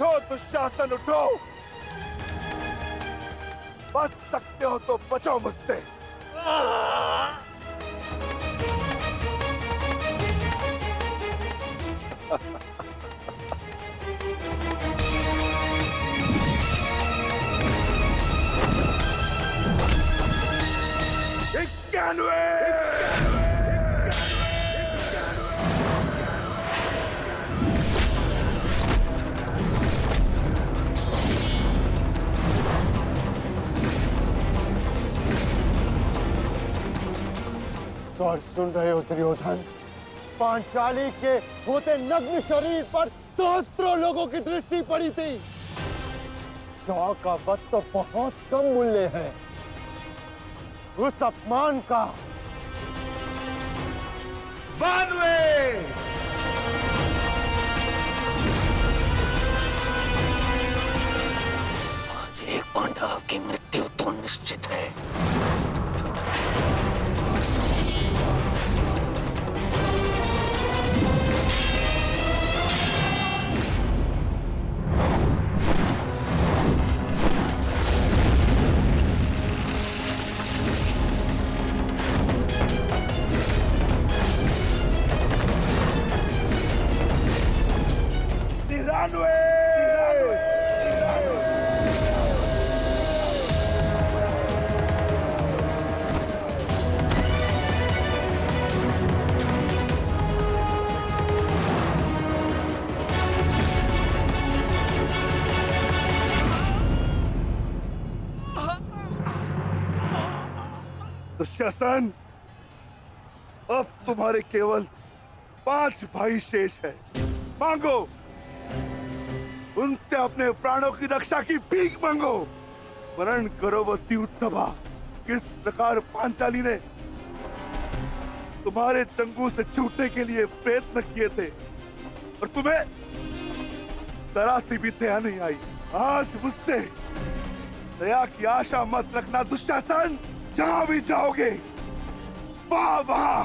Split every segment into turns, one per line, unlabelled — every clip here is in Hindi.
उठो दुशासन उठो। बच सकते हो तो बचो मुझसे।
स्वर सुन रहे हो दुर्योधन? पांचाली के होते नग्न शरीर पर सहस्त्रों लोगों की दृष्टि पड़ी थी। 100 का वध तो बहुत कम मूल्य है। उस अपमान का
बानवे
आज एक पांडव की मृत्यु तो निश्चित है।
दुशासन, अब तुम्हारे केवल 5 भाई शेष है। मांगो, उनसे अपने प्राणों की रक्षा की भीख मांगो। वर्ण करो वो द्यूतसभा किस प्रकार पांचाली ने तुम्हारे चंगू से छूटने के लिए प्रयत्न किए थे और तुम्हें जरा सी भी दया नहीं आई। आज मुझसे दया की आशा मत रखना दुशासन। जहां भी जाओगे वहां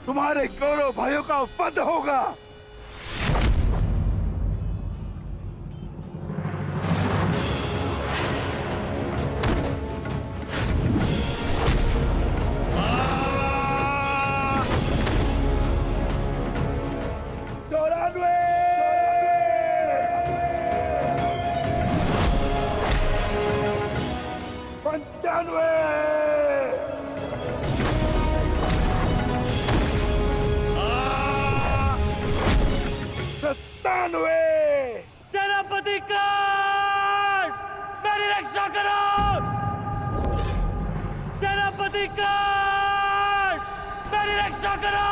तुम्हारे कौरव भाइयों का वध होगा।
सेनापति काट, मेरी रक्षा करो। सेनापति काट, मेरी रक्षा करो।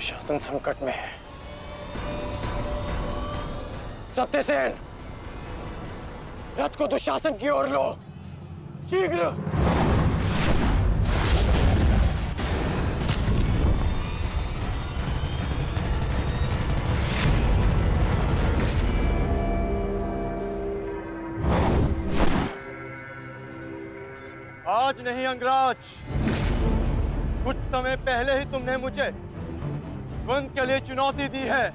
शासन संकट में है। सत्यसेन, रथ को दुशासन की ओर लो, शीघ्र।
आज नहीं अंगराज, कुछ समय पहले ही तुमने मुझे द्वंद के लिए चुनौती दी है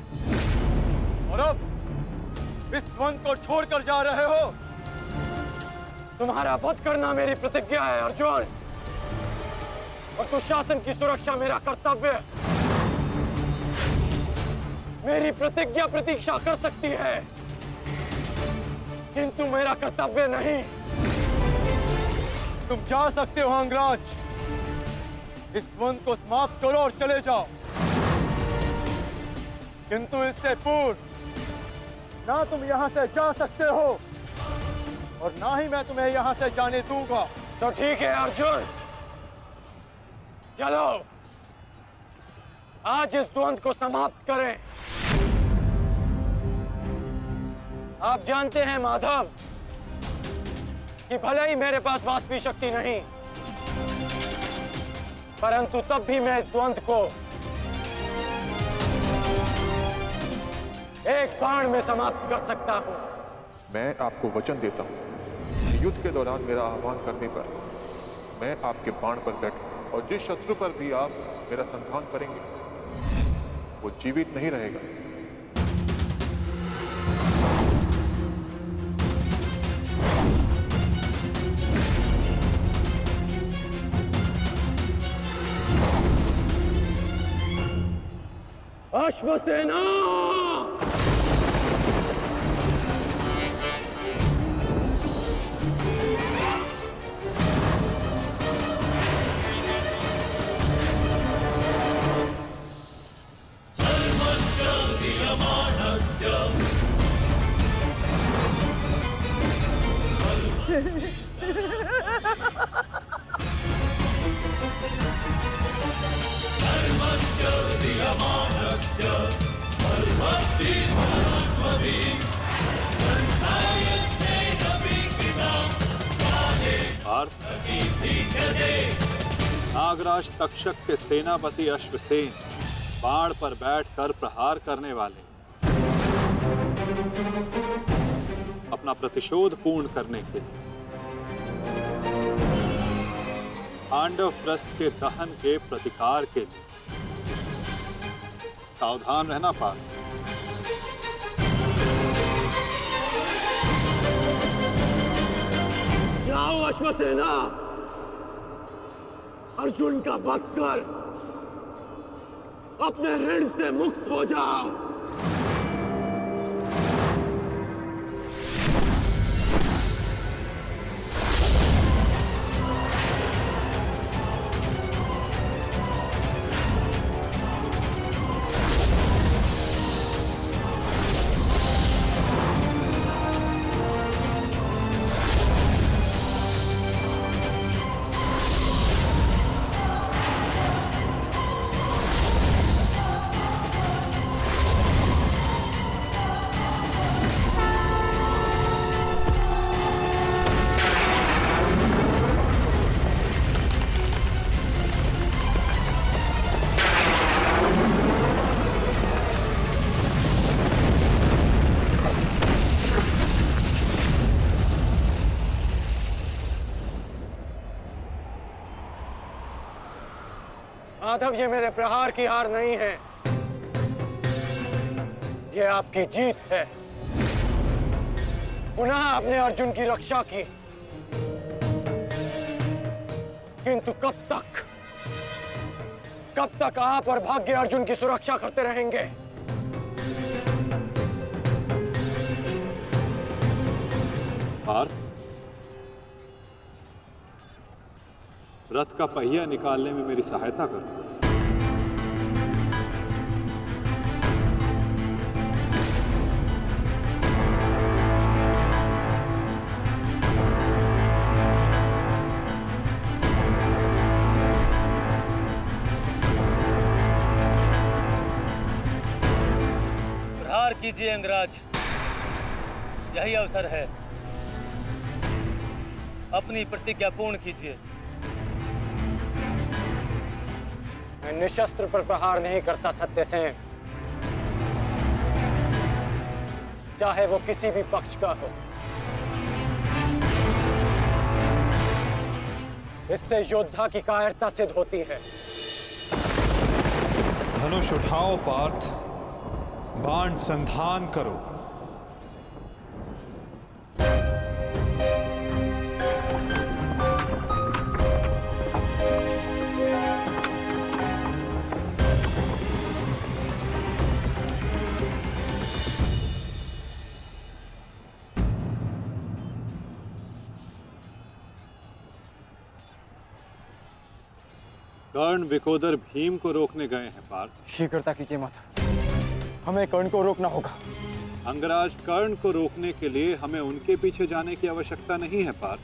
और अब इस द्वंद को छोड़कर जा रहे हो।
तुम्हारा वध करना मेरी प्रतिज्ञा है अर्जुन, और दुशासन की सुरक्षा मेरा कर्तव्य है। मेरी प्रतिज्ञा प्रतीक्षा कर सकती है, किंतु मेरा कर्तव्य नहीं।
तुम जा सकते हो अंगराज, इस द्वंद को समाप्त करो और चले जाओ, किंतु इससे पूर्व ना तुम यहां से जा सकते हो और ना ही मैं तुम्हें यहां से जाने दूंगा।
तो ठीक है अर्जुन, चलो आज इस द्वंद को समाप्त करें। आप जानते हैं माधव कि भले ही मेरे पास वास्तविक शक्ति नहीं, परंतु तब भी मैं इस द्वंद को एक बाण में समाप्त कर सकता हूं।
मैं आपको वचन देता हूं कि युद्ध के दौरान मेरा आह्वान करने पर मैं आपके बाण पर बैठूंगा और जिस शत्रु पर भी आप मेरा संधान करेंगे वो जीवित नहीं रहेगा।
अश्वसेना!
नागराज तक्षक के सेनापति अश्वसेन बाण पर बैठकर प्रहार करने वाले अपना प्रतिशोध पूर्ण करने के लिए पांडव प्रस्थ के दहन के प्रतिकार के लिए सावधान रहना पार्थ।
जाओ अश्वसेना, अर्जुन का वध कर अपने ऋण से मुक्त हो जाओ। माधव, ये मेरे प्रहार की हार नहीं है, ये आपकी जीत है। पुनः आपने अर्जुन की रक्षा की, किंतु कब तक आप और भाग्य अर्जुन की सुरक्षा करते रहेंगे?
पार्थ, रथ का पहिया निकालने में मेरी सहायता करो।
प्रहार कीजिए अंगराज, यही अवसर है। अपनी प्रतिज्ञा पूर्ण कीजिए।
मैं निशस्त्र पर प्रहार नहीं करता सत्यसेन, चाहे वो किसी भी पक्ष का हो। इससे योद्धा की कायरता सिद्ध होती है।
धनुष उठाओ पार्थ, बाण संधान करो।
कर्ण विकोदर भीम को रोकने गए हैं पार्थ।
शीघ्रता कीजिए माता, हमें कर्ण को रोकना होगा।
अंगराज, कर्ण को रोकने के लिए हमें उनके पीछ't जाने की आवश्यकता नहीं है पार्थ।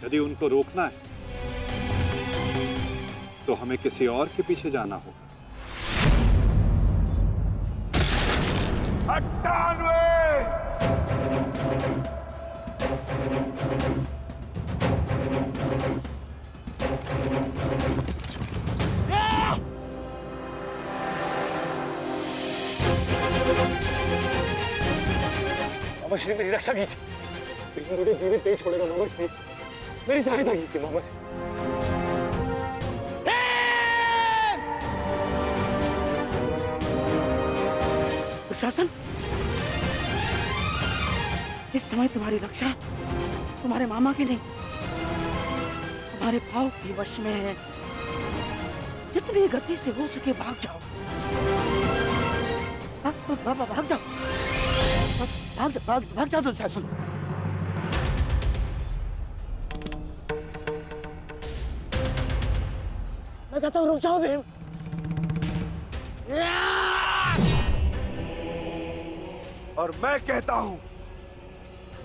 यदि उनको रोकना है तो हमें किसी और के पीछे जाना होगा।
98!
मामा श्री, मेरी रक्षा कीजिए। मुझे जीवित नहीं छोड़ेगा मामा श्री, मेरी सहायता कीजिए मामा श्री।
दुशासन, इस समय तुम्हारी रक्षा तुम्हारे मामा की नहीं, तुम्हारे भाव के वश में है। जितनी गति से हो सके भाग जाओ, भाग जाओ, भाग जाओ दुशासन। मैं कहता हूँ रुक जाओ भीम।
और मैं कहता हूं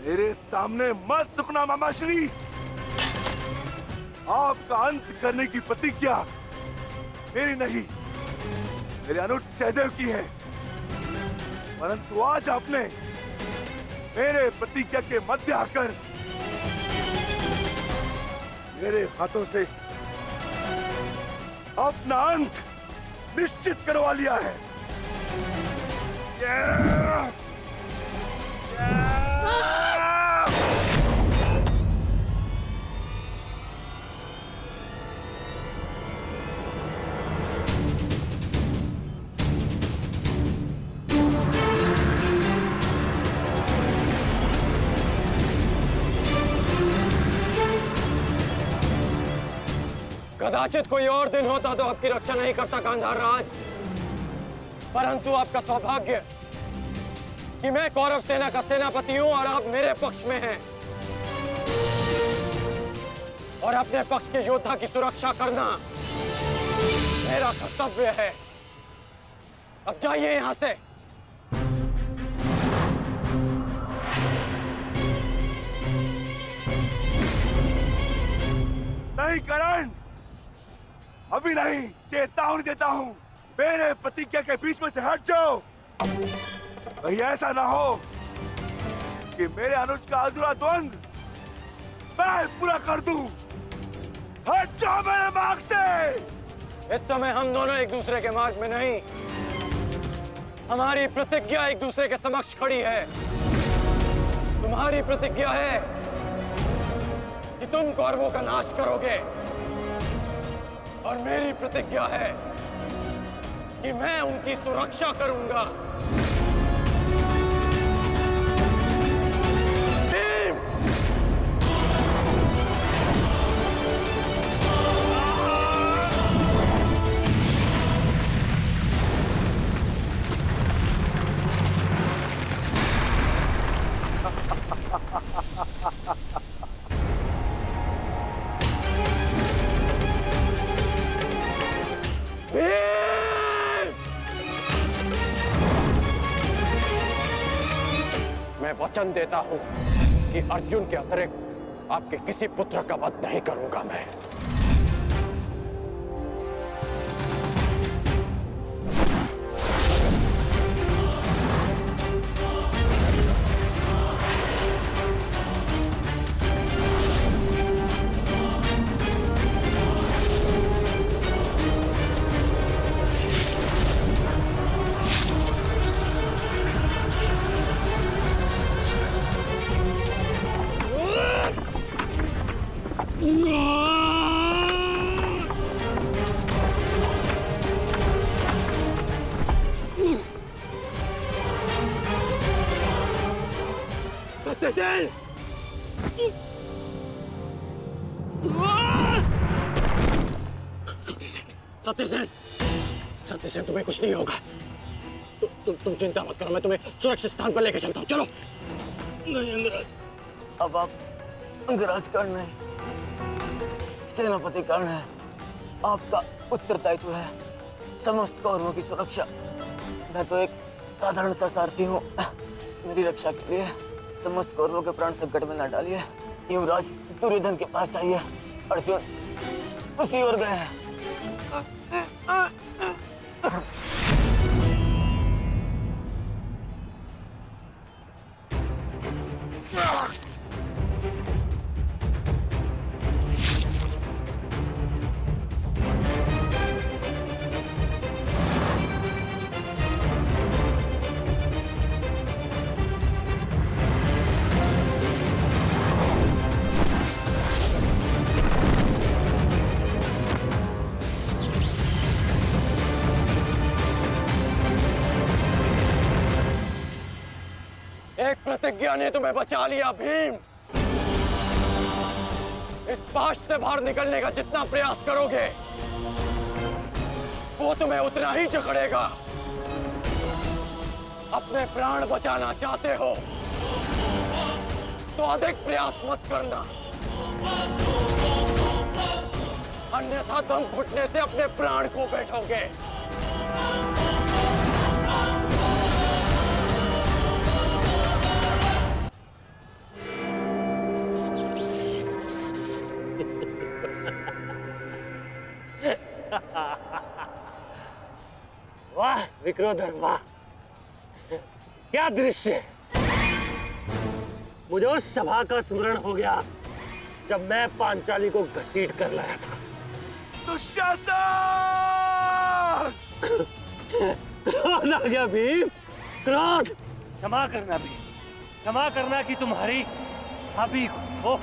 मेरे सामने मत रुकना मामाश्री। आपका अंत करने की प्रतिज्ञा मेरी नहीं, मेरे अनुज सहदेव की है। परंतु आज आपने मेरे प्रतिज्ञा के मध्य आकर मेरे हाथों से अपना अंत निश्चित करवा लिया है।
कदाचित कोई और दिन होता तो आपकी रक्षा नहीं करता गांधार राज, परंतु आपका सौभाग्य कि मैं कौरव सेना का सेनापति हूं और आप मेरे पक्ष में हैं और अपने पक्ष के योद्धा की सुरक्षा करना मेरा कर्तव्य है। अब जाइए यहां से।
नहीं करण, अभी नहीं, चेतावनी देता हूं, मेरे प्रतिज्ञा के बीच में से हट जाओ। कहीं ऐसा ना हो कि मेरे अनुज का अधूरा द्वंद मैं पूरा कर दूं। हट जाओ मेरे मार्ग से।
इस समय हम दोनों एक दूसरे के मार्ग में नहीं, हमारी प्रतिज्ञा एक दूसरे के समक्ष खड़ी है। तुम्हारी प्रतिज्ञा है कि तुम कौरवों का नाश करोगे और मेरी प्रतिज्ञा है कि मैं उनकी सुरक्षा करूंगा। भीम! मैं वचन देता हूं कि अर्जुन के अतिरिक्त आपके किसी पुत्र का वध नहीं करूंगा मैं। सत्यसेन! सत्यसेन! सत्यसेन, तुम्हें कुछ नहीं होगा। तुम चिंता मत करो, मैं तुम्हें सुरक्षित स्थान पर लेकर चलता हूँ। चलो।
नहीं अंगराज, अब आप अंगराज कर्ण नहीं, सेनापति कर्ण है। आपका उत्तरदायित्व है समस्त कौरवों की सुरक्षा। मैं तो एक साधारण सा सारथी हूँ। मेरी रक्षा के लिए समस्त कौरवों के प्राण संकट में न डालिए। युवराज दुर्योधन के पास आइए, अर्जुन उसी ओर गए हैं।
एक प्रतिज्ञा ने तुम्हें बचा लिया भीम। इस पाश से बाहर निकलने का जितना प्रयास करोगे वो तुम्हें उतना ही जकड़ेगा। अपने प्राण बचाना चाहते हो तो अधिक प्रयास मत करना, अन्यथा दम घुटने से अपने प्राण को बैठोगे।
वाह विक्रोधर वाह, क्या दृश्य है। मुझे उस सभा का स्मरण हो गया जब मैं पांचाली को घसीट कर लाया था।
दुशासन!
क्रोध आ गया भीम, क्रोध। क्षमा करना भीम, क्षमा करना कि तुम्हारी भाभी को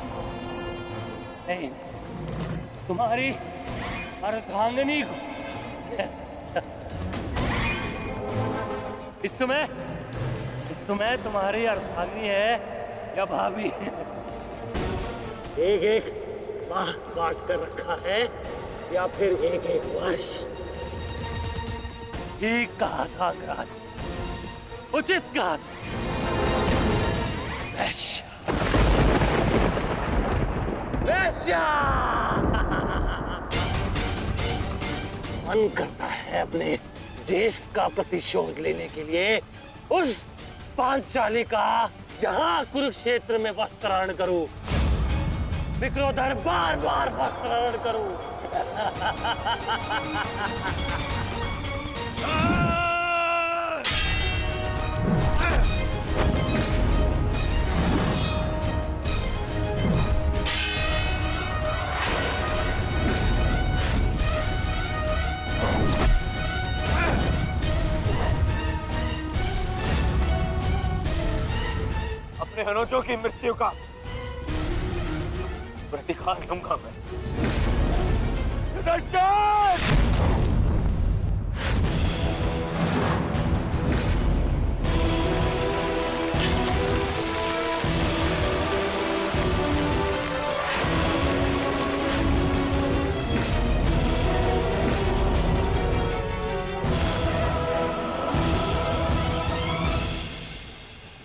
नहीं, तुम्हारी अर्धांगिनी को। इस समय तुम्हारी अर्धांगिनी है या भाभी? एक एक माह बांट कर रखा है या फिर एक एक वर्ष? ठीक कहा था अंगराज, उचित कहा था। वैश्या, वैश्या। मन करता है अपने ज्येष्ठ का प्रतिशोध लेने के लिए उस पांचाली का जहां कुरुक्षेत्र में वस्त्राहरण करूं, विक्रोधर बार बार वस्त्राहरण करूं।
अपने अनुजों की मृत्यु का प्रतिकार लूंगा मैं।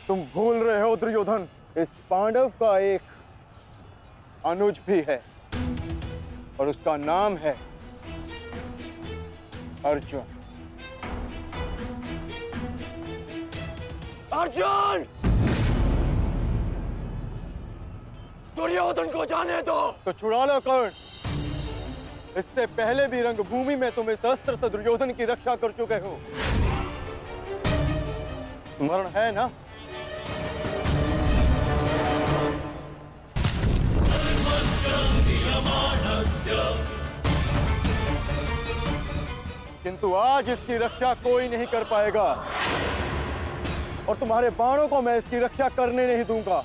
तुम भूल रहे हो दुर्योधन, इस पांडव का एक अनुज भी है और उसका नाम है अर्जुन।
अर्जुन! दुर्योधन को जाने दो।
तो छुड़ा लो कर्ण। इससे पहले भी रंगभूमि में तुम इस अस्त्र से दुर्योधन की रक्षा कर चुके हो, स्मरण है ना? किंतु आज इसकी रक्षा कोई नहीं कर पाएगा और तुम्हारे बाणों को मैं इसकी रक्षा करने नहीं दूंगा।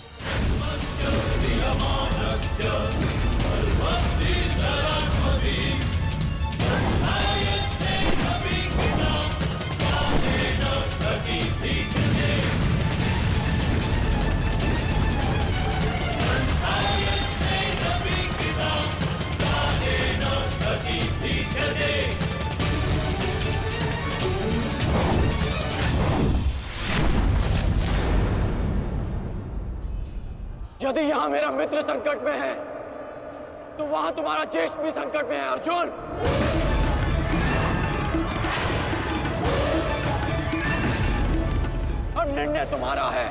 यदि यहां मेरा मित्र संकट में है तो वहां तुम्हारा ज्येष्ठ भी संकट में है अर्जुन। और निर्णय तुम्हारा है,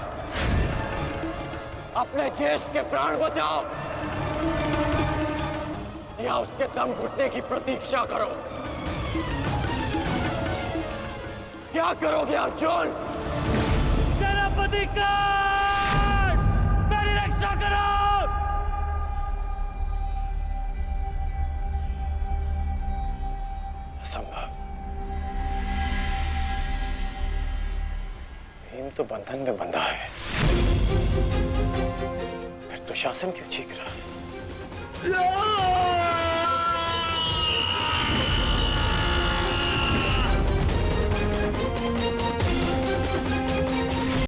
अपने ज्येष्ठ के प्राण बचाओ या उसके दम घुटने की प्रतीक्षा करो। क्या करोगे अर्जुन?
सेनापति का रक्षा करो।
असंभव। भीम तो बंधन में बंधा है, फिर दुशासन क्यों चीख रहा है?